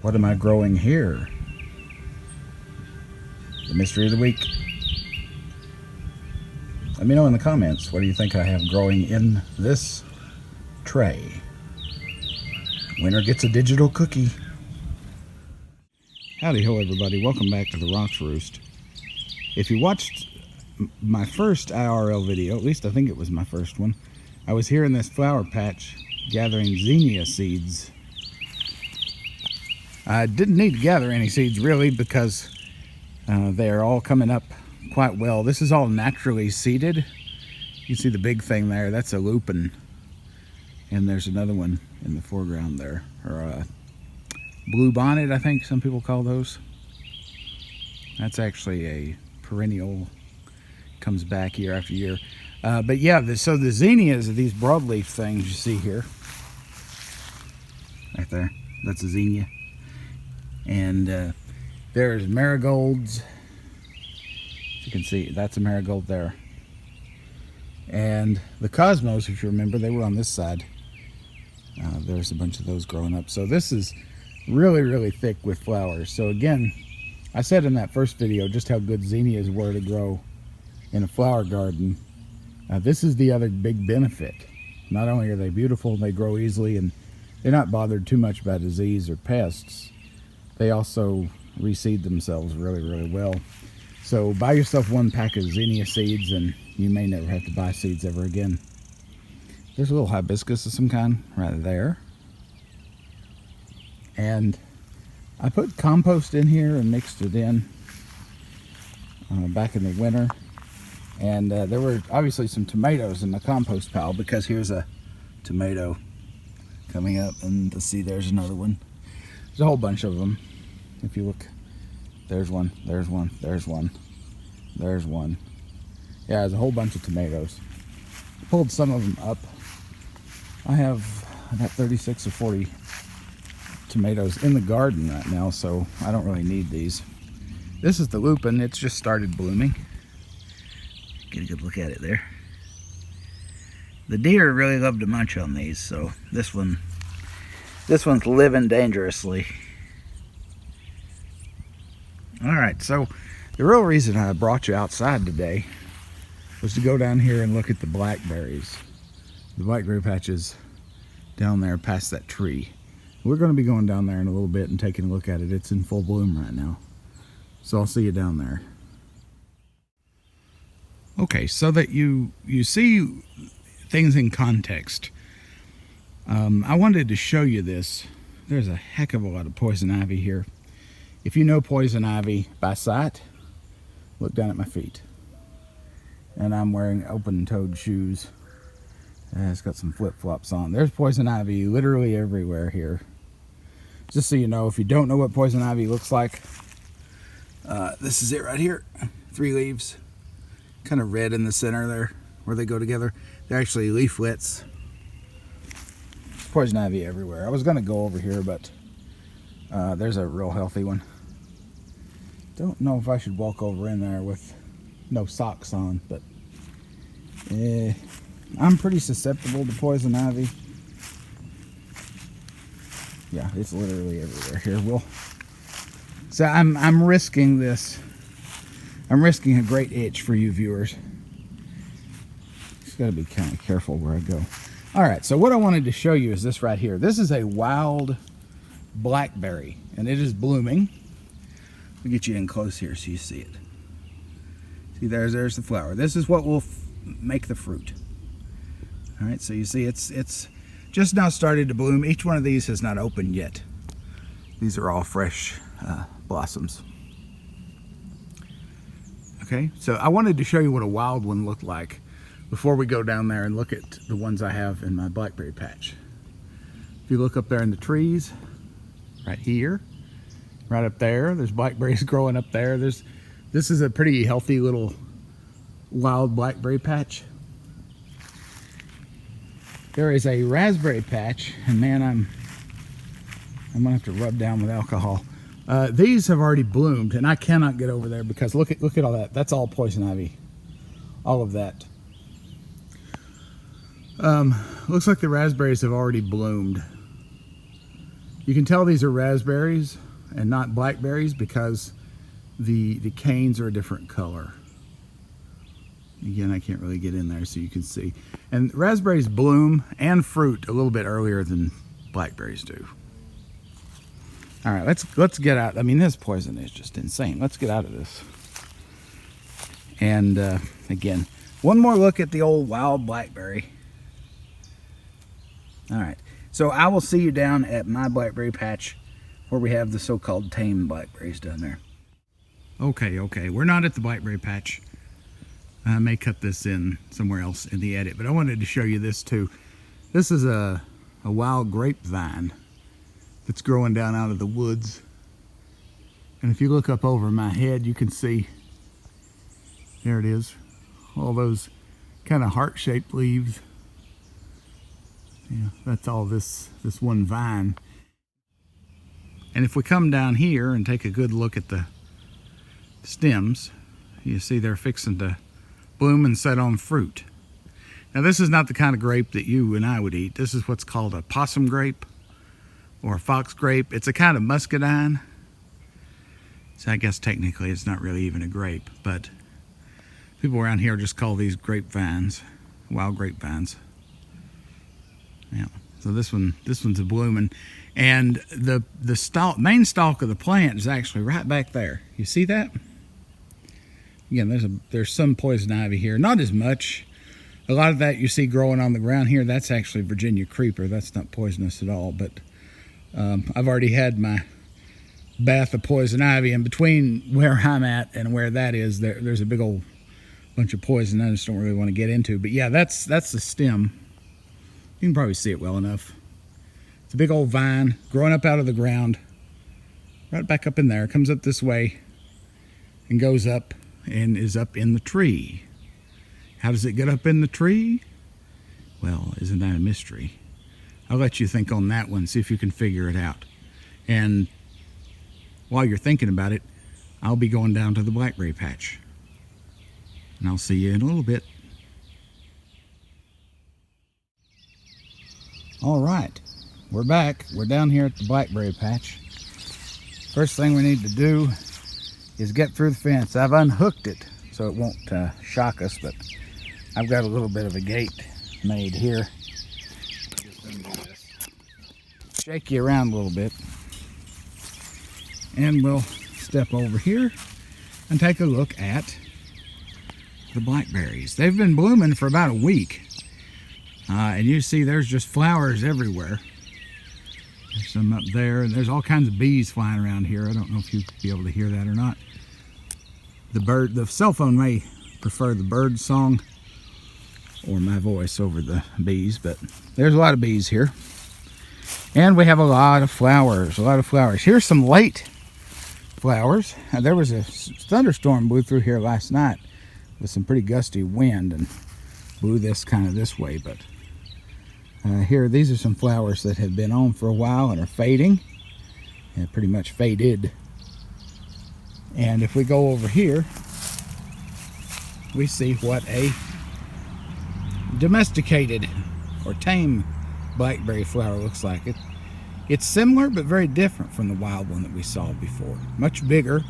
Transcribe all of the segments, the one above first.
What am I growing here? The mystery of the week. Let me know in the comments, what do you think I have growing in this tray? Winner gets a digital cookie. Howdy ho everybody, welcome back to the Roost. If you watched my first IRL video, at least I think it was my first one, I was here in this flower patch gathering zinnia seeds. I didn't need to gather any seeds really because they're all coming up quite well. This is all naturally seeded. You see the big thing there, that's a lupin. And there's another one in the foreground there, or a blue bonnet, I think some people call those. That's actually a perennial, comes back year after year. But yeah, so the zinnias are these broadleaf things you see here. Right there, that's a zinnia. And there's marigolds. As you can see, that's a marigold there. And the cosmos, if you remember, they were on this side. There's a bunch of those growing up. So this is really thick with flowers. So again, I said in that first video just how good zinnias were to grow in a flower garden. This is the other big benefit. Not only are they beautiful, they grow easily, and they're not bothered too much by disease or pests. They also reseed themselves really well. So buy yourself one pack of zinnia seeds and you may never have to buy seeds ever again. There's a little hibiscus of some kind right there. And I put compost in here and mixed it in back in the winter. And there were obviously some tomatoes in the compost pile, because here's a tomato coming up, and see there's another one. There's a whole bunch of them. If you look, there's one, there's one, there's one, there's one. Yeah, there's a whole bunch of tomatoes. I pulled some of them up. I have about 36 or 40 tomatoes in the garden right now, so I don't really need these. This is the lupin. It's just started blooming. Get a good look at it there. The deer really love to munch on these, so this one's living dangerously. Alright, so the real reason I brought you outside today was to go down here and look at the blackberries. The blackberry patches down there past that tree. We're going to be going down there in a little bit and taking a look at it. It's in full bloom right now. So I'll see you down there. Okay, so that you see things in context. I wanted to show you this. There's a heck of a lot of poison ivy here. If you know poison ivy by sight, look down at my feet. And I'm wearing open-toed shoes. It's got some flip-flops on. There's poison ivy literally everywhere here. Just so you know, if you don't know what poison ivy looks like, this is it right here. 3 leaves. Kind of red in the center there, where they go together. They're actually leaflets. There's poison ivy everywhere. I was going to go over here, but there's a real healthy one. Don't know if I should walk over in there with no socks on, but I'm pretty susceptible to poison ivy. Yeah, it's literally everywhere here. So I'm risking this. I'm risking a great itch for you viewers. Just got to be kind of careful where I go. All right, so what I wanted to show you is this right here. This is a wild blackberry, and it is blooming. We'll get you in close here so you see it. See, there's the flower. This is what will make the fruit. All right, so you see it's just now started to bloom. Each one of these has not opened yet. These are all fresh blossoms. Okay, so I wanted to show you what a wild one looked like before we go down there and look at the ones I have in my blackberry patch. If you look up there in the trees, right here, right up there, there's blackberries growing up there. This is a pretty healthy little wild blackberry patch. There is a raspberry patch, and man, I'm gonna have to rub down with alcohol. These have already bloomed, and I cannot get over there because look at all that. That's all poison ivy, all of that. Looks like the raspberries have already bloomed. You can tell these are raspberries and not blackberries because the canes are a different color. Again, I can't really get in there so you can see. And raspberries bloom and fruit a little bit earlier than blackberries do. All right, let's get out. I mean, this poison is just insane. Let's get out of this. And again, one more look at the old wild blackberry. All right, so I will see you down at my blackberry patch where we have the so-called tame blackberries down there. Okay, we're not at the blackberry patch. I may cut this in somewhere else in the edit, but I wanted to show you this too. This is a wild grapevine that's growing down out of the woods. And if you look up over my head, you can see, there it is, all those kind of heart-shaped leaves. Yeah, that's all this one vine. And if we come down here and take a good look at the stems, you see they're fixing to bloom and set on fruit. Now this is not the kind of grape that you and I would eat. This is what's called a possum grape or a fox grape. It's a kind of muscadine. So I guess technically it's not really even a grape, but people around here just call these grapevines, wild grapevines. Yeah. So this one's a blooming, and the main stalk of the plant is actually right back there. You see that? Again, there's some poison ivy here, not as much. A lot of that you see growing on the ground here, that's actually Virginia creeper. That's not poisonous at all, but I've already had my bath of poison ivy, and between where I'm at and where that is, there's a big old bunch of poison I just don't really want to get into. But yeah, that's the stem. You can probably see it well enough. It's a big old vine growing up out of the ground, right back up in there. It comes up this way and goes up and is up in the tree. How does it get up in the tree? Well, isn't that a mystery? I'll let you think on that one, see if you can figure it out. And while you're thinking about it, I'll be going down to the blackberry patch. And I'll see you in a little bit. All right, we're back. We're down here at the blackberry patch. First thing we need to do is get through the fence. I've unhooked it so it won't shock us, but I've got a little bit of a gate made here. Just undo this. Shake you around a little bit. And we'll step over here and take a look at the blackberries. They've been blooming for about a week. And you see there's just flowers everywhere. There's some up there, and there's all kinds of bees flying around here. I don't know if you'll be able to hear that or not. The cell phone may prefer the bird song or my voice over the bees, but there's a lot of bees here. And we have a lot of flowers, Here's some late flowers. There was a thunderstorm blew through here last night with some pretty gusty wind and blew this kind of this way, but here, these are some flowers that have been on for a while and are fading, and pretty much faded. And if we go over here, we see what a domesticated or tame blackberry flower looks like. It's similar but very different from the wild one that we saw before. Much bigger,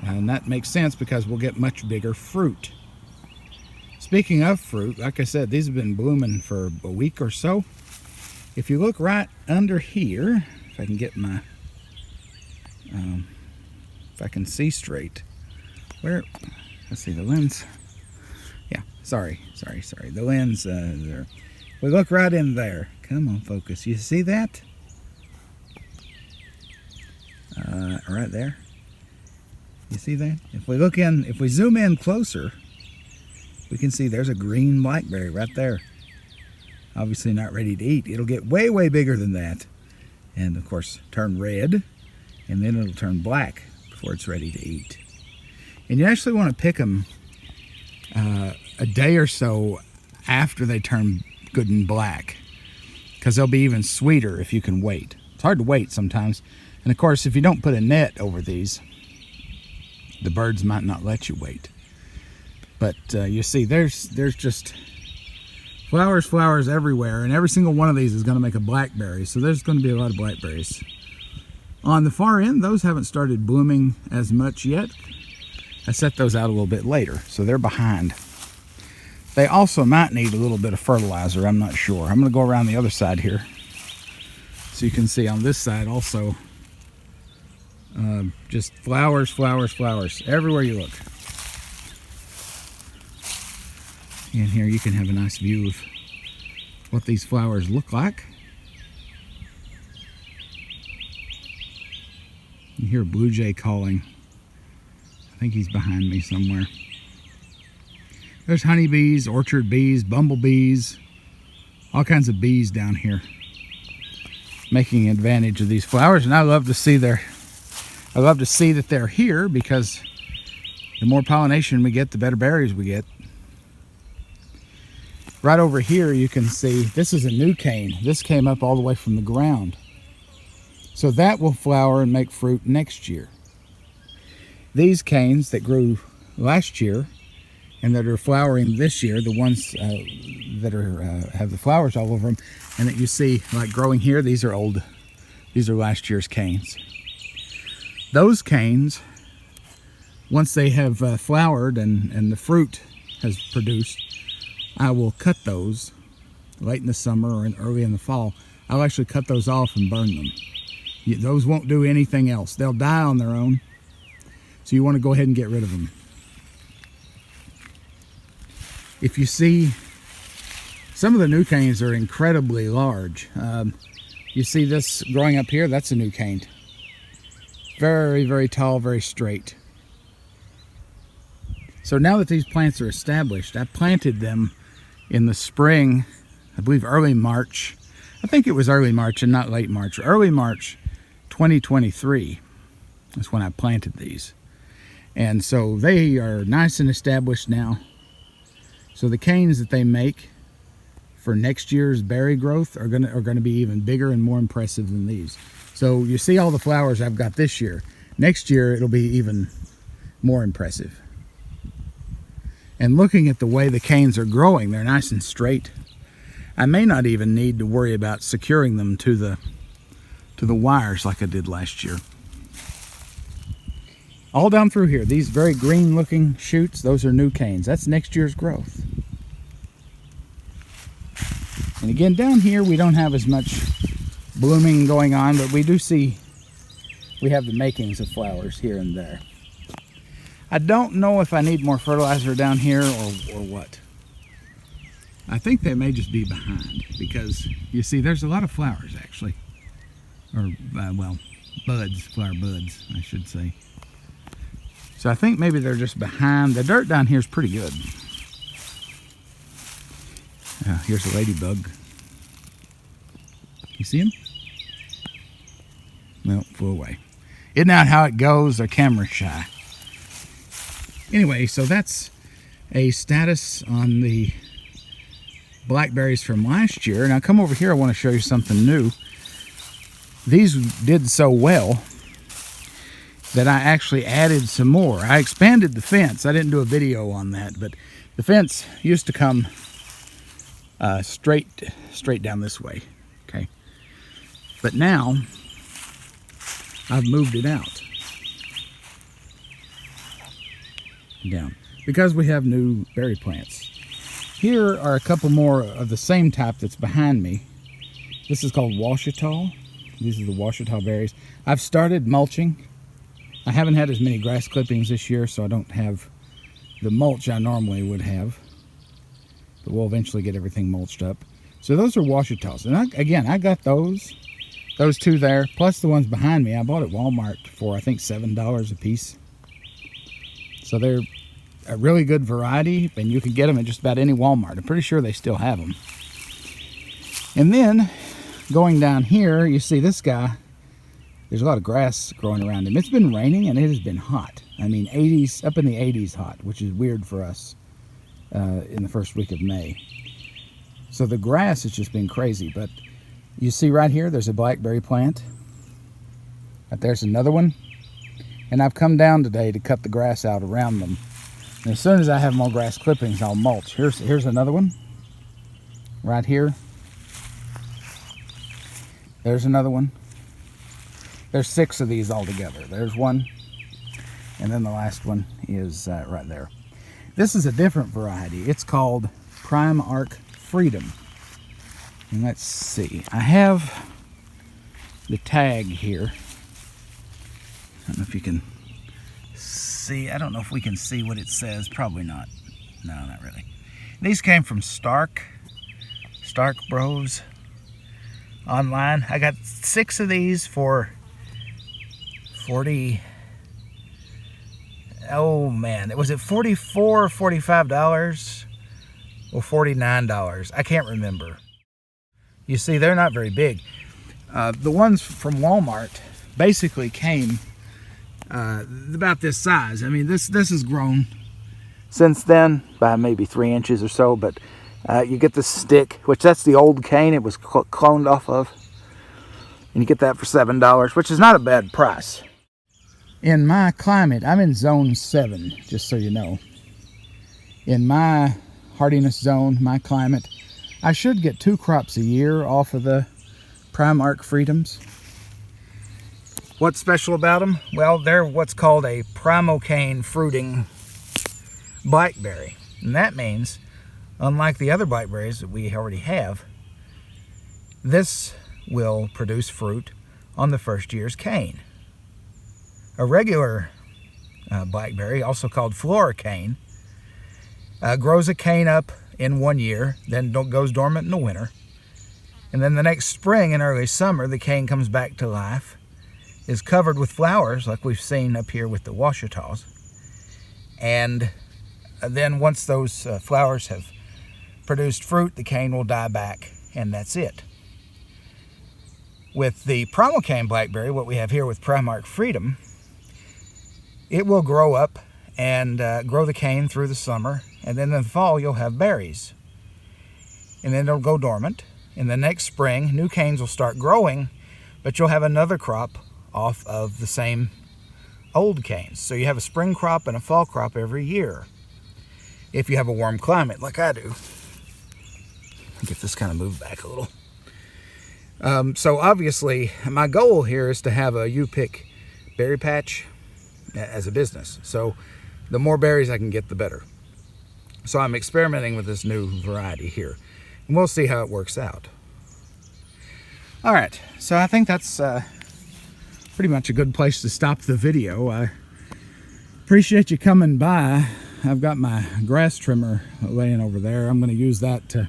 and that makes sense because we'll get much bigger fruit. Speaking of fruit, like I said, these have been blooming for a week or so. If you look right under here, if I can get my, if I can see straight, let's see the lens. Yeah, sorry, the lens there. We look right in there. Come on, focus. You see that? Right there. You see that? If we zoom in closer, we can see there's a green blackberry right there. Obviously not ready to eat. It'll get way, way bigger than that. And of course, turn red. And then it'll turn black before it's ready to eat. And you actually want to pick them a day or so after they turn good and black, because they'll be even sweeter if you can wait. It's hard to wait sometimes. And of course, if you don't put a net over these, the birds might not let you wait. But you see, there's just Flowers, flowers everywhere, and every single one of these is going to make a blackberry, so there's going to be a lot of blackberries. On the far end, those haven't started blooming as much yet. I set those out a little bit later, so they're behind. They also might need a little bit of fertilizer, I'm not sure. I'm going to go around the other side here, so you can see on this side also, just flowers, flowers, flowers, everywhere you look. And here you can have a nice view of what these flowers look like. You hear a blue jay calling. I think he's behind me somewhere. There's honeybees, orchard bees, bumblebees, all kinds of bees down here making advantage of these flowers. And I love to see that they're here, because the more pollination we get, the better berries we get. Right over here you can see this is a new cane. This came up all the way from the ground. So that will flower and make fruit next year. These canes that grew last year and that are flowering this year, the ones that are have the flowers all over them, and that you see like growing here, these are old. These are last year's canes. Those canes, once they have flowered and the fruit has produced, I will cut those late in the summer or early in the fall. I'll actually cut those off and burn them. Those won't do anything else. They'll die on their own. So you want to go ahead and get rid of them. If you see, some of the new canes are incredibly large. You see this growing up here, that's a new cane. Very, very tall, very straight. So now that these plants are established, I planted them in the spring, I believe early March. I think it was early March and not late March. Early March 2023 is when I planted these. And so they are nice and established now. So the canes that they make for next year's berry growth are gonna be even bigger and more impressive than these. So you see all the flowers I've got this year. Next year it'll be even more impressive. And looking at the way the canes are growing, they're nice and straight. I may not even need to worry about securing them to the wires like I did last year. All down through here, these very green looking shoots, those are new canes. That's next year's growth. And again, down here we don't have as much blooming going on, but we do see, we have the makings of flowers here and there. I don't know if I need more fertilizer down here or what. I think they may just be behind, because you see there's a lot of flowers actually. Or, well, buds, flower buds, I should say. So I think maybe they're just behind. The dirt down here is pretty good. Here's a ladybug. You see him? Well, flew away. Isn't that how it goes? They're camera shy. Anyway, so that's a status on the blackberries from last year. Now come over here, I want to show you something new. These did so well that I actually added some more. I expanded the fence. I didn't do a video on that, but the fence used to come straight down this way, okay? But now I've moved it out. Down, because we have new berry plants. Here are a couple more of the same type that's behind me. This is called Washita. These are the Washita berries. I've started mulching. I haven't had as many grass clippings this year, so I don't have the mulch I normally would have. But we'll eventually get everything mulched up. So those are Washitas. And I got those two there, plus the ones behind me. I bought at Walmart for, I think, $7 a piece. So they're a really good variety, and you can get them at just about any Walmart. I'm pretty sure they still have them. And then, going down here, you see this guy. There's a lot of grass growing around him. It's been raining, and it has been hot. I mean, 80s, up in the 80s hot, which is weird for us in the first week of May. So the grass has just been crazy. But you see right here, there's a blackberry plant. Right there's another one. And I've come down today to cut the grass out around them. And as soon as I have more grass clippings, I'll mulch. Here's another one. right here. There's another one. There's 6 of these altogether. There's one, and then the last one is right there. This is a different variety. It's called Prime Arc Freedom. And let's see. I have the tag here. I don't know if you can see. I don't know if we can see what it says. Probably not. No, not really. These came from Stark Bros online. I got 6 of these for 40. Oh man, was it $44 or $45 or $49? I can't remember. You see, they're not very big. The ones from Walmart basically came about this size. I mean, this has grown since then by maybe 3 inches or so, but you get the stick, which that's the old cane it was cloned off of, and you get that for $7, which is not a bad price. In my climate, I'm in zone 7, just so you know. In my hardiness zone, my climate, I should get 2 crops a year off of the Prime Arc Freedoms. What's special about them? Well, they're what's called a primocane fruiting blackberry. And that means, unlike the other blackberries that we already have, this will produce fruit on the first year's cane. A regular blackberry, also called floricane, grows a cane up in 1 year, then goes dormant in the winter. And then the next spring and early summer, the cane comes back to life, is covered with flowers like we've seen up here with the Washitaws. And then once those flowers have produced fruit, the cane will die back, and that's it. With the primocane blackberry, what we have here with Prime Arc Freedom, it will grow up and grow the cane through the summer, and then in the fall you'll have berries. And then they'll go dormant. In the next spring, new canes will start growing, but you'll have another crop off of the same old canes. So you have a spring crop and a fall crop every year, if you have a warm climate like I do. Get this kind of moved back a little. So obviously, my goal here is to have a U-pick berry patch as a business. So the more berries I can get, the better. So I'm experimenting with this new variety here, and we'll see how it works out. All right, so I think that's pretty much a good place to stop the video. I appreciate you coming by. I've got my grass trimmer laying over there. I'm going to use that to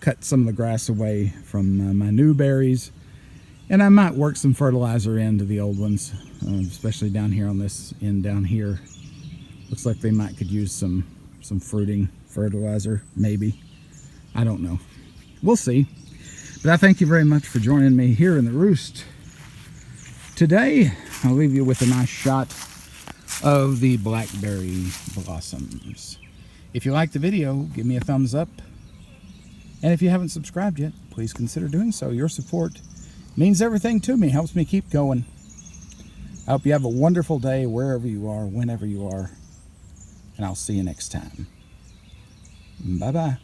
cut some of the grass away from my new berries, and I might work some fertilizer into the old ones, especially down here on this end down here. Looks like they might could use some fruiting fertilizer, maybe. I don't know. We'll see. But I thank you very much for joining me here in the Roost today. I'll leave you with a nice shot of the blackberry blossoms. If you liked the video, give me a thumbs up. And if you haven't subscribed yet, please consider doing so. Your support means everything to me, helps me keep going. I hope you have a wonderful day wherever you are, whenever you are, and I'll see you next time. Bye-bye.